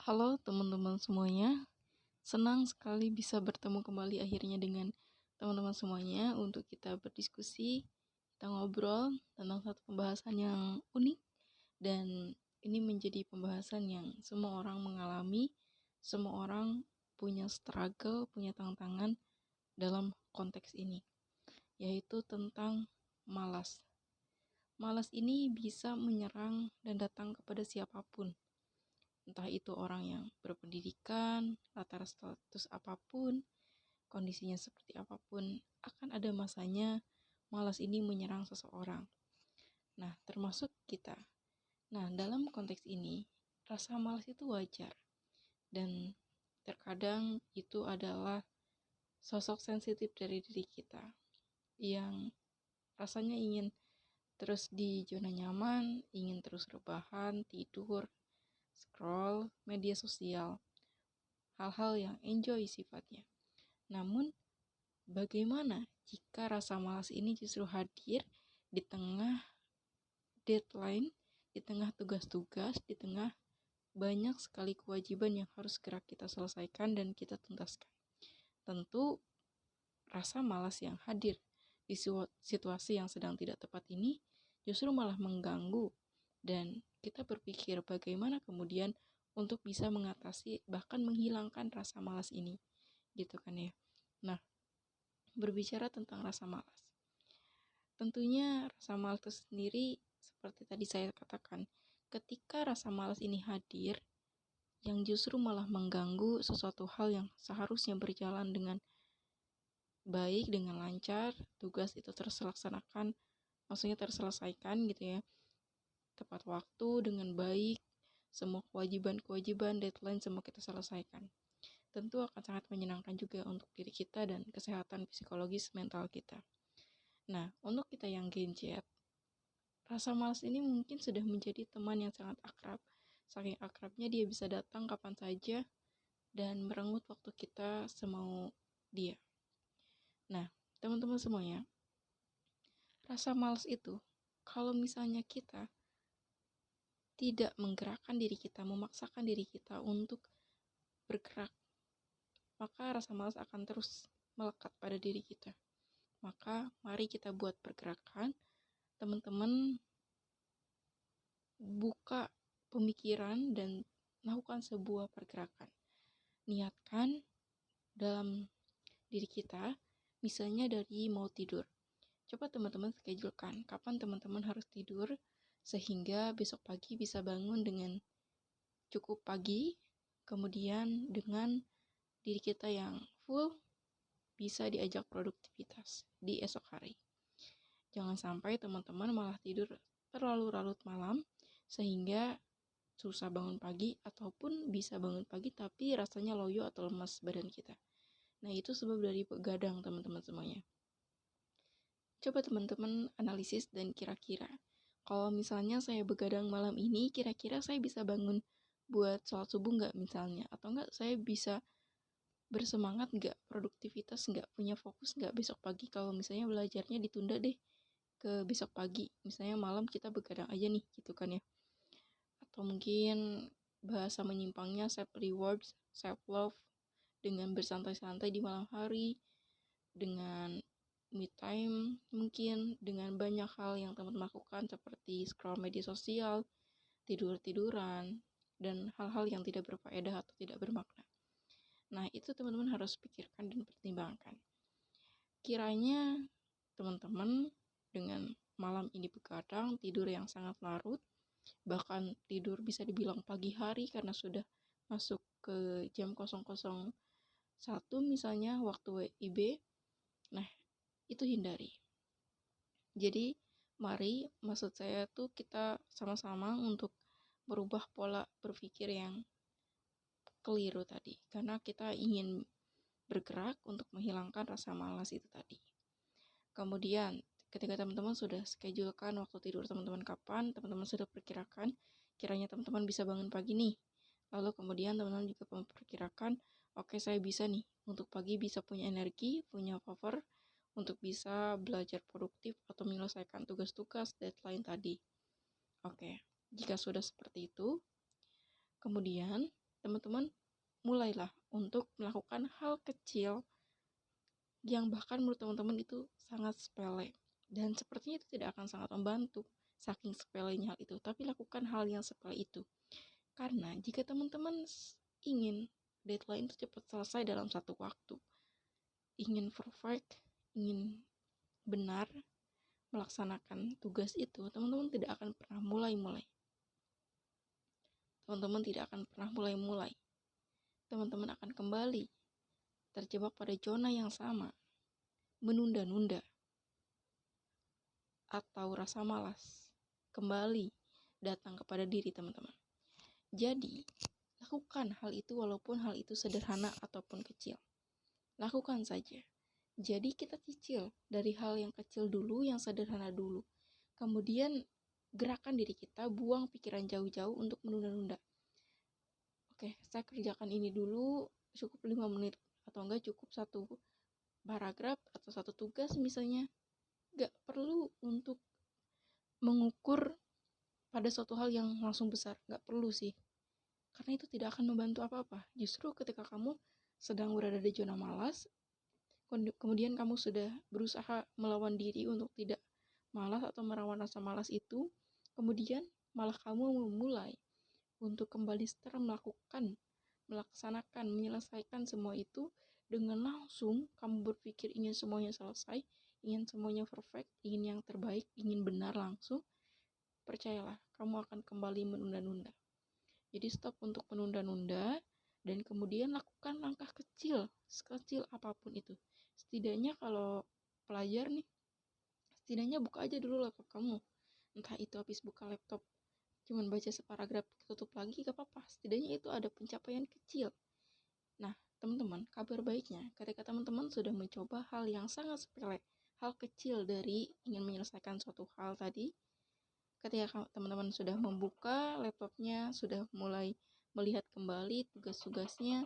Halo teman-teman semuanya, senang sekali bisa bertemu kembali akhirnya dengan teman-teman semuanya untuk kita berdiskusi, kita ngobrol tentang satu pembahasan yang unik dan ini menjadi pembahasan yang semua orang mengalami, semua orang punya struggle, punya tantangan dalam konteks ini, yaitu tentang malas. Malas ini bisa menyerang dan datang kepada siapapun. Entah itu orang yang berpendidikan, latar status apapun, kondisinya seperti apapun, akan ada masanya malas ini menyerang seseorang. Nah, termasuk kita. Nah, dalam konteks ini, rasa malas itu wajar. Dan terkadang itu adalah sosok sensitif dari diri kita yang rasanya ingin terus di zona nyaman, ingin terus rebahan, tidur, scroll media sosial, hal-hal yang enjoy sifatnya. Namun, bagaimana jika rasa malas ini justru hadir di tengah deadline, di tengah tugas-tugas, di tengah banyak sekali kewajiban yang harus segera kita selesaikan dan kita tuntaskan. Tentu, rasa malas yang hadir di situasi yang sedang tidak tepat ini justru malah mengganggu dan kita berpikir bagaimana kemudian untuk bisa mengatasi bahkan menghilangkan rasa malas ini, gitu kan ya. Nah, berbicara tentang rasa malas, tentunya rasa malas itu sendiri seperti tadi saya katakan, ketika rasa malas ini hadir yang justru malah mengganggu sesuatu hal yang seharusnya berjalan dengan baik, dengan lancar, tugas itu terlaksanakan, maksudnya terselesaikan gitu ya, tepat waktu, dengan baik, semua kewajiban, deadline semua kita selesaikan. Tentu akan sangat menyenangkan juga untuk diri kita dan kesehatan psikologis mental kita. Nah, untuk kita yang Gen Z, rasa malas ini mungkin sudah menjadi teman yang sangat akrab. Saking akrabnya dia bisa datang kapan saja dan merenggut waktu kita semau dia. Nah, teman-teman semuanya, rasa malas itu, kalau misalnya kita tidak menggerakkan diri kita, memaksakan diri kita untuk bergerak, maka rasa malas akan terus melekat pada diri kita. Maka mari kita buat pergerakan, teman-teman buka pemikiran dan lakukan sebuah pergerakan. Niatkan dalam diri kita, misalnya dari mau tidur. Coba teman-teman schedulekan kapan teman-teman harus tidur sehingga besok pagi bisa bangun dengan cukup pagi, kemudian dengan diri kita yang full bisa diajak produktivitas di esok hari. Jangan sampai teman-teman malah tidur terlalu larut malam sehingga susah bangun pagi ataupun bisa bangun pagi tapi rasanya loyo atau lemas badan kita. Nah, itu sebab dari begadang teman-teman semuanya. Coba teman-teman analisis dan kira-kira kalau misalnya saya begadang malam ini, kira-kira saya bisa bangun buat sholat subuh nggak misalnya? Atau nggak saya bisa bersemangat nggak, produktivitas nggak, punya fokus nggak besok pagi kalau misalnya belajarnya ditunda deh ke besok pagi. Misalnya malam kita begadang aja nih, gitu kan ya. Atau mungkin bahasa menyimpangnya self reward, self love, dengan bersantai-santai di malam hari, dengan me time, mungkin dengan banyak hal yang teman-teman lakukan seperti scroll media sosial, tidur-tiduran, dan hal-hal yang tidak berfaedah atau tidak bermakna. Nah, itu teman-teman harus pikirkan dan pertimbangkan. Kiranya teman-teman dengan malam ini begadang, tidur yang sangat larut, bahkan tidur bisa dibilang pagi hari karena sudah masuk ke jam 00.01 misalnya waktu WIB. Nah, itu hindari. Jadi, mari maksud saya tuh kita sama-sama untuk merubah pola berpikir yang keliru tadi. Karena kita ingin bergerak untuk menghilangkan rasa malas itu tadi. Kemudian, ketika teman-teman sudah schedulekan waktu tidur teman-teman kapan, teman-teman sudah perkirakan kiranya teman-teman bisa bangun pagi nih. Lalu kemudian teman-teman juga memperkirakan, oke, saya bisa nih untuk pagi bisa punya energi, punya power untuk bisa belajar produktif atau menyelesaikan tugas-tugas deadline tadi. Oke, jika sudah seperti itu, kemudian teman-teman mulailah untuk melakukan hal kecil yang bahkan menurut teman-teman itu sangat sepele dan sepertinya itu tidak akan sangat membantu saking sepelenya hal itu, tapi lakukan hal yang sepele itu. Karena jika teman-teman ingin deadline itu cepat selesai dalam satu waktu, ingin perfect, ingin benar melaksanakan tugas itu, teman-teman tidak akan pernah mulai-mulai. Teman-teman tidak akan pernah mulai-mulai. Teman-teman akan kembali terjebak pada zona yang sama, menunda-nunda, atau rasa malas kembali datang kepada diri teman-teman. Jadi, lakukan hal itu walaupun hal itu sederhana ataupun kecil. Lakukan saja. Jadi kita cicil dari hal yang kecil dulu, yang sederhana dulu. Kemudian gerakan diri kita, buang pikiran jauh-jauh untuk menunda-nunda. Oke, saya kerjakan ini dulu, cukup 5 menit. Atau enggak cukup satu paragraf atau satu tugas misalnya. Gak perlu untuk mengukur pada suatu hal yang langsung besar. Gak perlu sih. Karena itu tidak akan membantu apa-apa. Justru ketika kamu sedang berada di zona malas, kemudian kamu sudah berusaha melawan diri untuk tidak malas atau melawan rasa malas itu, kemudian malah kamu memulai untuk kembali setelah melaksanakan, menyelesaikan semua itu dengan langsung kamu berpikir ingin semuanya selesai, ingin semuanya perfect, ingin yang terbaik, ingin benar langsung, percayalah, kamu akan kembali menunda-nunda. Jadi stop untuk menunda-nunda dan kemudian lakukan langkah kecil, sekecil apapun itu. Setidaknya kalau pelajar nih, setidaknya buka aja dulu laptop kamu. Entah itu habis buka laptop cuman baca separagraf tutup lagi, gak apa-apa. Setidaknya itu ada pencapaian kecil. Nah, teman-teman, kabar baiknya ketika teman-teman sudah mencoba hal yang sangat sepele, hal kecil dari ingin menyelesaikan suatu hal tadi, ketika teman-teman sudah membuka laptopnya, sudah mulai melihat kembali tugas-tugasnya,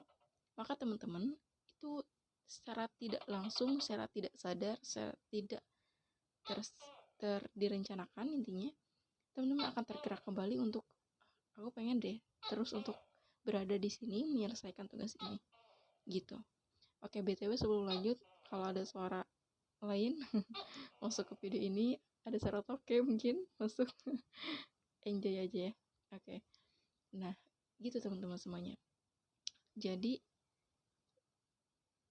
maka teman-teman itu secara tidak langsung, secara tidak sadar, secara tidak direncanakan, intinya teman-teman akan tergerak kembali untuk aku pengen deh terus untuk berada di sini menyelesaikan tugas ini gitu. Oke, BTW sebelum lanjut, kalau ada suara lain masuk ke video ini, ada suara toke mungkin masuk, enjoy aja ya. Oke. Nah, gitu teman-teman semuanya. Jadi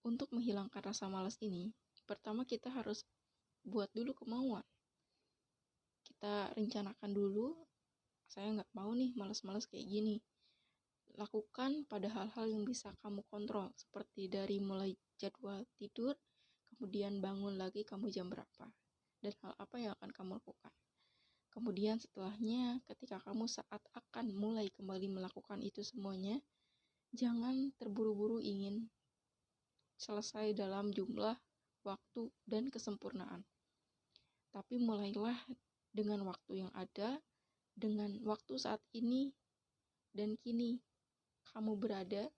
untuk menghilangkan rasa malas ini, pertama kita harus buat dulu kemauan. Kita rencanakan dulu, saya nggak mau nih malas-malas kayak gini. Lakukan pada hal-hal yang bisa kamu kontrol, seperti dari mulai jadwal tidur, kemudian bangun lagi kamu jam berapa, dan hal apa yang akan kamu lakukan. Kemudian setelahnya, ketika kamu saat akan mulai kembali melakukan itu semuanya, jangan terburu-buru ingin selesai dalam jumlah, waktu, dan kesempurnaan. Tapi mulailah dengan waktu yang ada, dengan waktu saat ini dan kini kamu berada,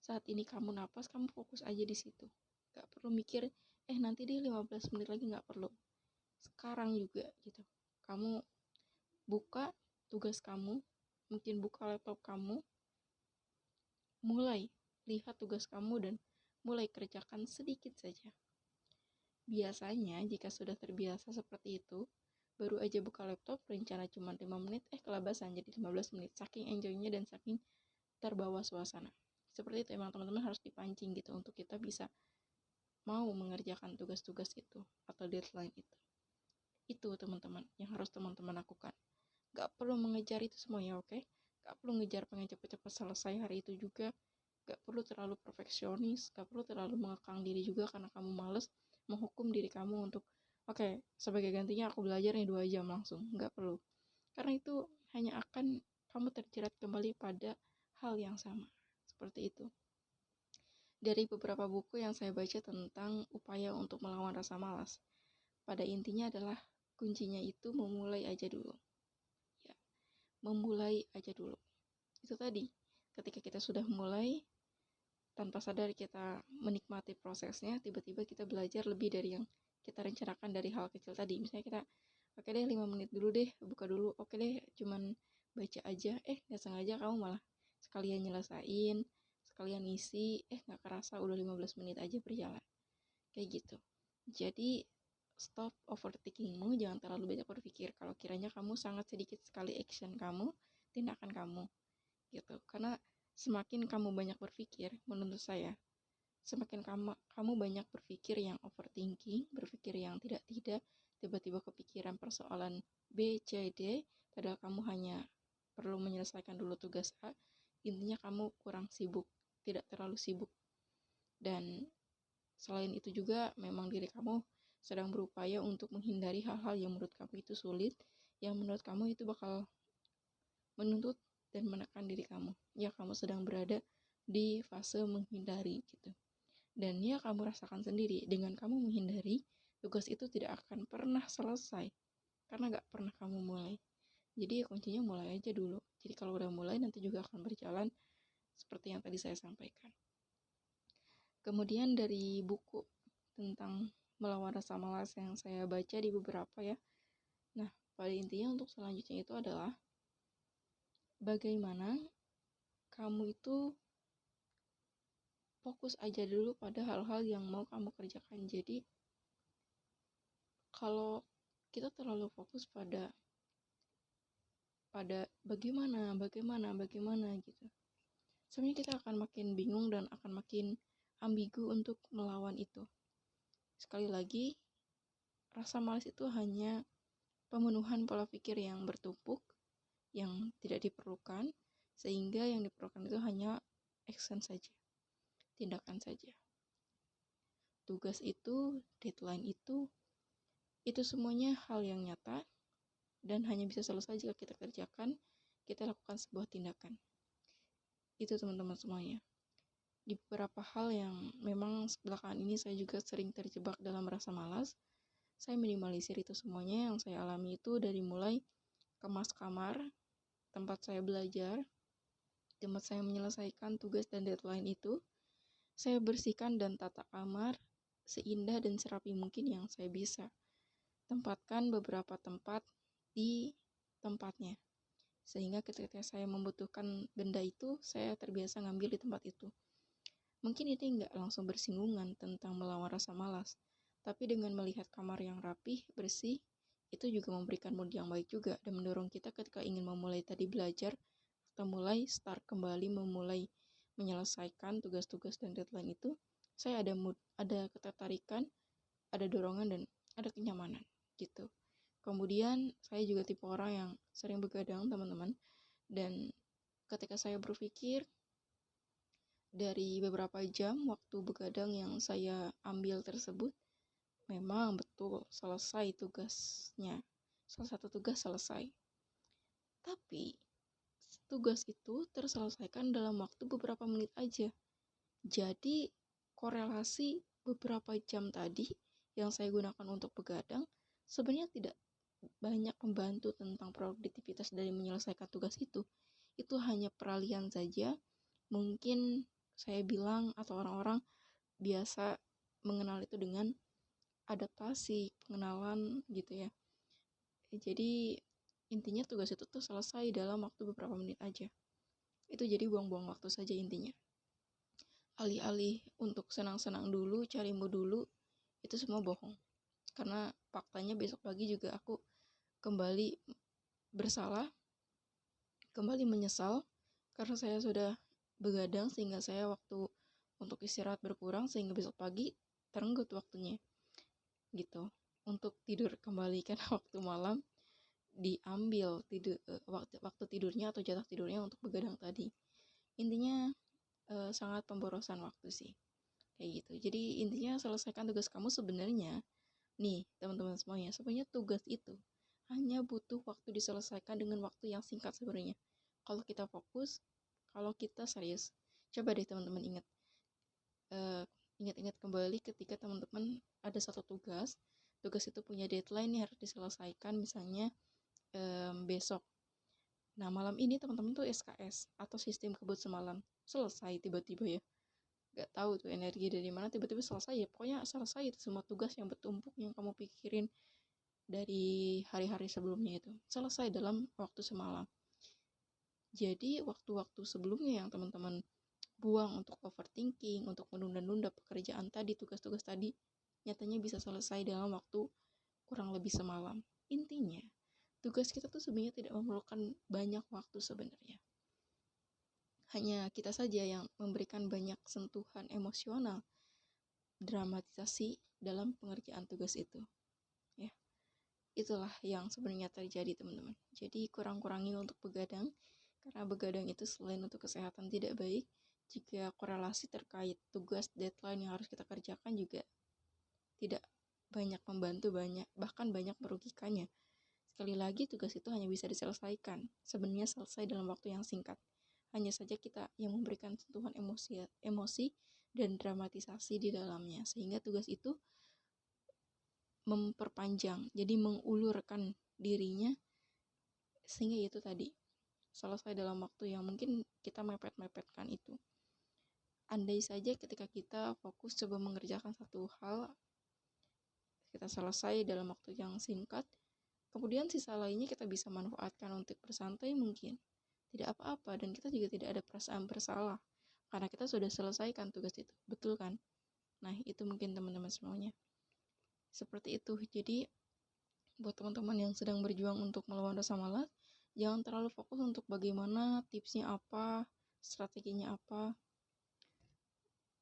saat ini kamu napas, kamu fokus aja di situ. Gak perlu mikir, nanti deh 15 menit lagi, gak perlu. Sekarang juga gitu. Kamu buka tugas kamu, mungkin buka laptop kamu, mulai lihat tugas kamu dan mulai kerjakan sedikit saja. Biasanya jika sudah terbiasa seperti itu, baru aja buka laptop, rencana cuma 5 menit, kelabasan jadi 15 menit. Saking enjoynya dan saking terbawa suasana. Seperti itu, emang teman-teman harus dipancing gitu untuk kita bisa mau mengerjakan tugas-tugas itu atau deadline itu. Itu teman-teman yang harus teman-teman lakukan. Gak perlu mengejar itu semuanya, oke? Gak perlu ngejar pengen cepet-cepet selesai hari itu juga. Gak perlu terlalu perfeksionis, gak perlu terlalu mengekang diri juga karena kamu males menghukum diri kamu untuk oke, sebagai gantinya aku belajar nih 2 jam langsung. Gak perlu. Karena itu hanya akan kamu terjerat kembali pada hal yang sama. Seperti itu. Dari beberapa buku yang saya baca tentang upaya untuk melawan rasa malas, pada intinya adalah kuncinya itu memulai aja dulu. Ya, memulai aja dulu. Itu tadi, ketika kita sudah mulai, tanpa sadar kita menikmati prosesnya, tiba-tiba kita belajar lebih dari yang kita rencanakan dari hal kecil tadi. Misalnya kita, oke deh 5 menit dulu deh, buka dulu, oke deh cuman baca aja, gak sengaja kamu malah sekalian nyelesain, sekalian ngisi, nggak kerasa udah 15 menit aja berjalan. Kayak gitu. Jadi stop overthinkingmu, jangan terlalu banyak berpikir kalau kiranya kamu sangat sedikit sekali action kamu, tindakan kamu gitu. Karena semakin kamu banyak berpikir, menurut saya semakin kamu banyak berpikir yang overthinking, berpikir yang tidak-tidak, tiba-tiba kepikiran persoalan B, C, D, padahal kamu hanya perlu menyelesaikan dulu tugas A, intinya kamu kurang sibuk, tidak terlalu sibuk. Dan selain itu juga memang diri kamu sedang berupaya untuk menghindari hal-hal yang menurut kamu itu sulit, yang menurut kamu itu bakal menuntut dan menekan diri kamu. Ya, kamu sedang berada di fase menghindari gitu. Dan ya, kamu rasakan sendiri, dengan kamu menghindari, tugas itu tidak akan pernah selesai karena gak pernah kamu mulai. Jadi kuncinya mulai aja dulu. Jadi kalau udah mulai, nanti juga akan berjalan seperti yang tadi saya sampaikan. Kemudian dari buku tentang melawan rasa malas yang saya baca di beberapa ya. Nah, pada intinya untuk selanjutnya itu adalah bagaimana kamu itu fokus aja dulu pada hal-hal yang mau kamu kerjakan. Jadi kalau kita terlalu fokus pada bagaimana gitu, sebenarnya kita akan makin bingung dan akan makin ambigu untuk melawan itu. Sekali lagi, rasa malas itu hanya pemenuhan pola pikir yang bertumpuk, yang tidak diperlukan, sehingga yang diperlukan itu hanya action saja, tindakan saja. Tugas itu, deadline itu semuanya hal yang nyata dan hanya bisa selesai jika kita kerjakan, kita lakukan sebuah tindakan. Itu teman-teman semuanya. Di beberapa hal yang memang belakangan ini saya juga sering terjebak dalam rasa malas, saya minimalisir itu semuanya. Yang saya alami itu dari mulai kemas kamar, tempat saya belajar, tempat saya menyelesaikan tugas dan deadline itu, saya bersihkan dan tata kamar seindah dan serapi mungkin yang saya bisa. Tempatkan beberapa tempat di tempatnya, sehingga ketika saya membutuhkan benda itu, saya terbiasa ngambil di tempat itu. Mungkin ini nggak langsung bersinggungan tentang melawan rasa malas, tapi dengan melihat kamar yang rapih, bersih, itu juga memberikan mood yang baik juga dan mendorong kita ketika ingin memulai tadi belajar atau mulai start kembali memulai menyelesaikan tugas-tugas dan deadline itu, saya ada mood, ada ketertarikan, ada dorongan dan ada kenyamanan gitu. Kemudian saya juga tipe orang yang sering begadang teman-teman, dan ketika saya berpikir dari beberapa jam waktu begadang yang saya ambil tersebut, memang betul selesai tugasnya, salah satu tugas selesai, tapi tugas itu terselesaikan dalam waktu beberapa menit aja. Jadi korelasi beberapa jam tadi yang saya gunakan untuk begadang sebenarnya tidak banyak membantu tentang produktivitas dari menyelesaikan tugas itu. Itu hanya peralihan saja. Mungkin saya bilang atau orang-orang biasa mengenal itu dengan adaptasi, pengenalan gitu ya. Jadi intinya tugas itu tuh selesai dalam waktu beberapa menit aja. Itu jadi buang-buang waktu saja intinya. Alih-alih untuk senang-senang dulu, cari mood dulu, itu semua bohong. Karena faktanya besok pagi juga aku kembali bersalah, kembali menyesal karena saya sudah begadang sehingga saya waktu untuk istirahat berkurang, sehingga besok pagi terenggut waktunya gitu. Untuk tidur kembali kan waktu malam diambil waktu tidurnya atau jatah tidurnya untuk begadang tadi. Intinya sangat pemborosan waktu sih kayak gitu. Jadi intinya selesaikan tugas kamu. Sebenarnya nih teman-teman semuanya, sebenarnya tugas itu hanya butuh waktu diselesaikan dengan waktu yang singkat sebenarnya. Kalau kita fokus, kalau kita serius. Coba deh teman-teman ingat kembali ketika teman-teman ada satu tugas itu punya deadline nih, harus diselesaikan misalnya besok. Nah malam ini teman-teman tuh SKS atau sistem kebut semalam, selesai tiba-tiba ya. Gak tahu tuh energi dari mana tiba-tiba selesai ya. Pokoknya selesai itu semua tugas yang bertumpuk yang kamu pikirin dari hari-hari sebelumnya itu selesai dalam waktu semalam. Jadi waktu-waktu sebelumnya yang teman-teman buang untuk overthinking, untuk menunda-nunda pekerjaan tadi, tugas-tugas tadi, nyatanya bisa selesai dalam waktu kurang lebih semalam. Intinya, tugas kita tuh sebenarnya tidak memerlukan banyak waktu sebenarnya. Hanya kita saja yang memberikan banyak sentuhan emosional, dramatisasi dalam pengerjaan tugas itu. Ya, itulah yang sebenarnya terjadi teman-teman. Jadi kurang-kurangi untuk begadang, karena begadang itu selain untuk kesehatan tidak baik, jika korelasi terkait tugas deadline yang harus kita kerjakan juga tidak banyak membantu, bahkan banyak merugikannya. Sekali lagi, tugas itu hanya bisa diselesaikan, sebenarnya selesai dalam waktu yang singkat. Hanya saja kita yang memberikan sentuhan emosi dan dramatisasi di dalamnya, sehingga tugas itu memperpanjang, jadi mengulurkan dirinya, sehingga itu tadi selesai dalam waktu yang mungkin kita mepet-mepetkan itu. Andai saja ketika kita fokus coba mengerjakan satu hal, kita selesai dalam waktu yang singkat, kemudian sisa lainnya kita bisa manfaatkan untuk bersantai mungkin. Tidak apa-apa, dan kita juga tidak ada perasaan bersalah, karena kita sudah selesaikan tugas itu, betul kan? Nah, itu mungkin teman-teman semuanya. Seperti itu, jadi buat teman-teman yang sedang berjuang untuk melawan rasa malas, jangan terlalu fokus untuk bagaimana, tipsnya apa, strateginya apa.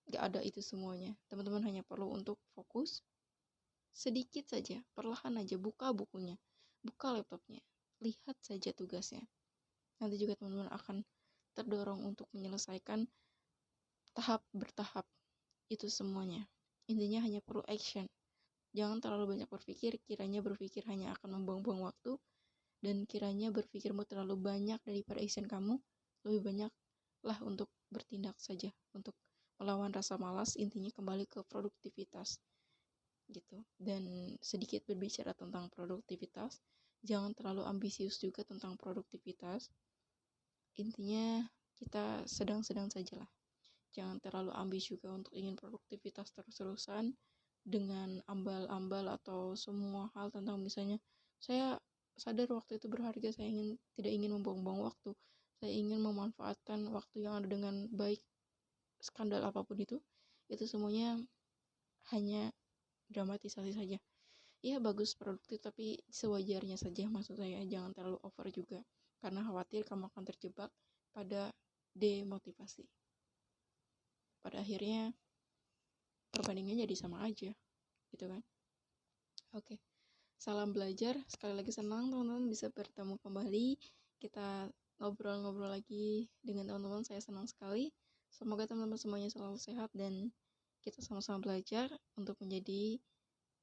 Gak ada itu semuanya. Teman-teman hanya perlu untuk fokus sedikit saja, perlahan aja, buka bukunya, buka laptopnya, lihat saja tugasnya. Nanti juga teman-teman akan terdorong untuk menyelesaikan tahap bertahap itu semuanya. Intinya hanya perlu action. Jangan terlalu banyak berpikir, kiranya berpikir hanya akan membuang-buang waktu, dan kiranya berpikirmu terlalu banyak daripada action kamu, lebih banyaklah untuk bertindak saja, untuk melawan rasa malas. Intinya kembali ke produktivitas gitu. Dan sedikit berbicara tentang produktivitas, jangan terlalu ambisius juga tentang produktivitas. Intinya kita sedang-sedang sajalah. Jangan terlalu ambis juga untuk ingin produktivitas terus-terusan dengan ambal-ambal atau semua hal tentang misalnya saya sadar waktu itu berharga, saya tidak ingin membuang-buang waktu, saya ingin memanfaatkan waktu yang ada dengan baik, skandal apapun itu semuanya hanya dramatisasi saja. Ya bagus produktif, tapi sewajarnya saja, maksud saya jangan terlalu over juga, karena khawatir kamu akan terjebak pada demotivasi. Pada akhirnya perbandingannya jadi sama aja gitu kan. Oke, salam belajar. Sekali lagi senang teman-teman bisa bertemu kembali, kita ngobrol-ngobrol lagi dengan teman-teman. Saya senang sekali. Semoga teman-teman semuanya selalu sehat dan kita sama-sama belajar untuk menjadi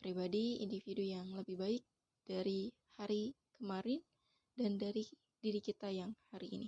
pribadi, individu yang lebih baik dari hari kemarin dan dari diri kita yang hari ini.